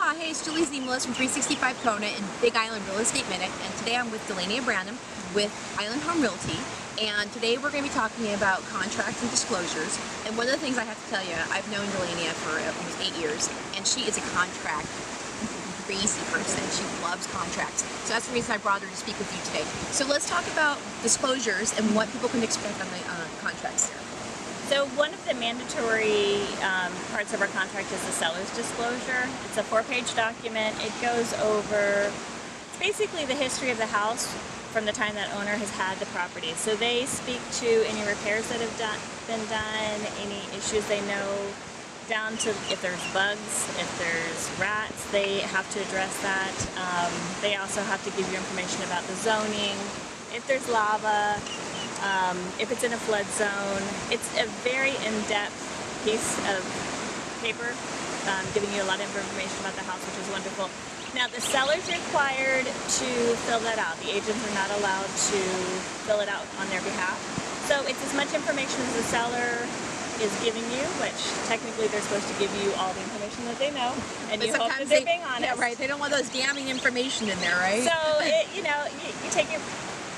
Aloha, hey, it's Julie Zemelis from 365 Kona in Big Island Real Estate Minute, and today I'm with Delania Branham with Island Home Realty, and today we're going to be talking about contracts and disclosures. And one of the things I have to tell you, I've known Delania for almost 8 years, and she is a contract crazy person. She loves contracts. So that's the reason I brought her to speak with you today. So let's talk about disclosures and what people can expect on the contracts there. So one of the mandatory parts of our contract is the seller's disclosure. It's a 4-page document. It goes over basically the history of the house from the time that owner has had the property. So they speak to any repairs that have been done, any issues they know, down to if there's bugs, if there's rats, they have to address that. They also have to give you information about the zoning, if there's lava, if it's in a flood zone. It's a very in-depth piece of paper, giving you a lot of information about the house, which is wonderful. Now, the seller's required to fill that out. The agents are not allowed to fill it out on their behalf. So it's as much information as the seller is giving you, which technically they're supposed to give you all the information that they know, and you hope that they're being honest. Yeah, right. They don't want those damning information in there, right? So, you take it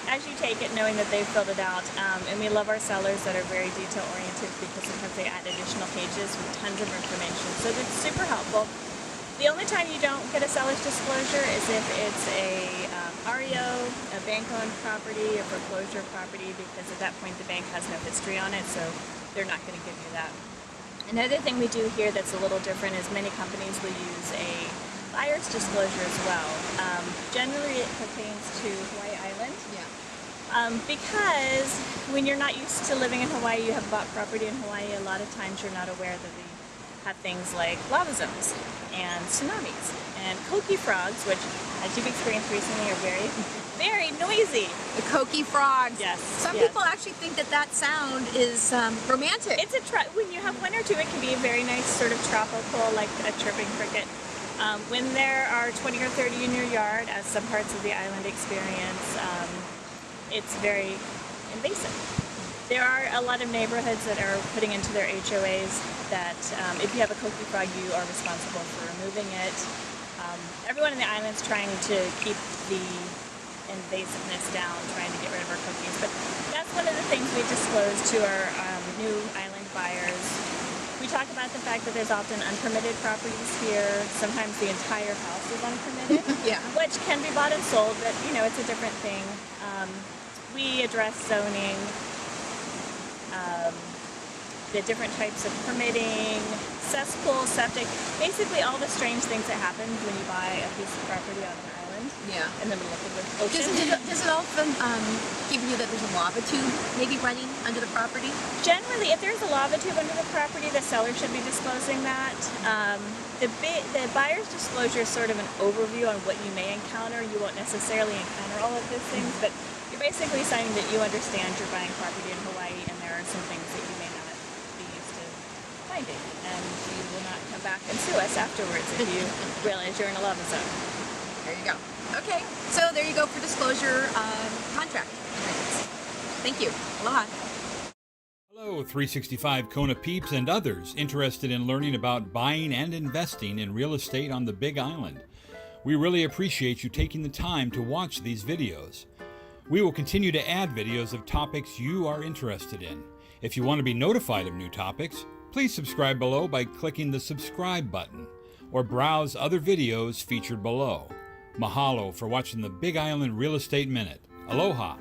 as you take it, knowing that they've filled it out. And we love our sellers that are very detail-oriented, because sometimes they add additional pages with tons of information. So it's super helpful. The only time you don't get a seller's disclosure is if it's a REO, a bank-owned property, a foreclosure property, because at that point the bank has no history on it, so they're not going to give you that. Another thing we do here that's a little different is many companies will use a buyer's disclosure as well. Generally it pertains to Hawaii Island. Yeah. Because when you're not used to living in Hawaii, you have bought property in Hawaii, a lot of times you're not aware that they have things like lava zones and tsunamis and koki frogs, which, as you've experienced recently, are very, very noisy. The koki frogs. Yes. Some people actually think that that sound is romantic. It's when you have one or two, it can be a very nice sort of tropical, like a chirping cricket. When there are 20 or 30 in your yard, as some parts of the island experience, it's very invasive. There are a lot of neighborhoods that are putting into their HOAs that if you have a koki frog, you are responsible for removing it. Everyone in the island's trying to keep the invasiveness down, trying to get rid of our kokies. But that's one of the things we disclose to our new island buyers. We talk about the fact that there's often unpermitted properties here. Sometimes the entire house is unpermitted, Yeah. which can be bought and sold, but it's a different thing. We address zoning, the different types of permitting, cesspool, septic, basically all the strange things that happen when you buy a piece of property on an island. Yeah. In the middle of the ocean. Does it often give you that there's a lava tube maybe running under the property? Generally, if there's a lava tube under the property, the seller should be disclosing that. The buyer's disclosure is sort of an overview on what you may encounter. You won't necessarily encounter all of those things, but you're basically saying that you understand you're buying property in Hawaii, and there are some things that you may not be used to finding, and you will not come back and sue us afterwards if you realize you're in a lava zone. There you go. Okay, so there you go for disclosure contract agreements. Thank you. Aloha. Hello, 365 Kona peeps and others interested in learning about buying and investing in real estate on the Big Island. We really appreciate you taking the time to watch these videos. We will continue to add videos of topics you are interested in. If you want to be notified of new topics, please subscribe below by clicking the subscribe button, or browse other videos featured below. Mahalo for watching the Big Island Real Estate Minute. Aloha.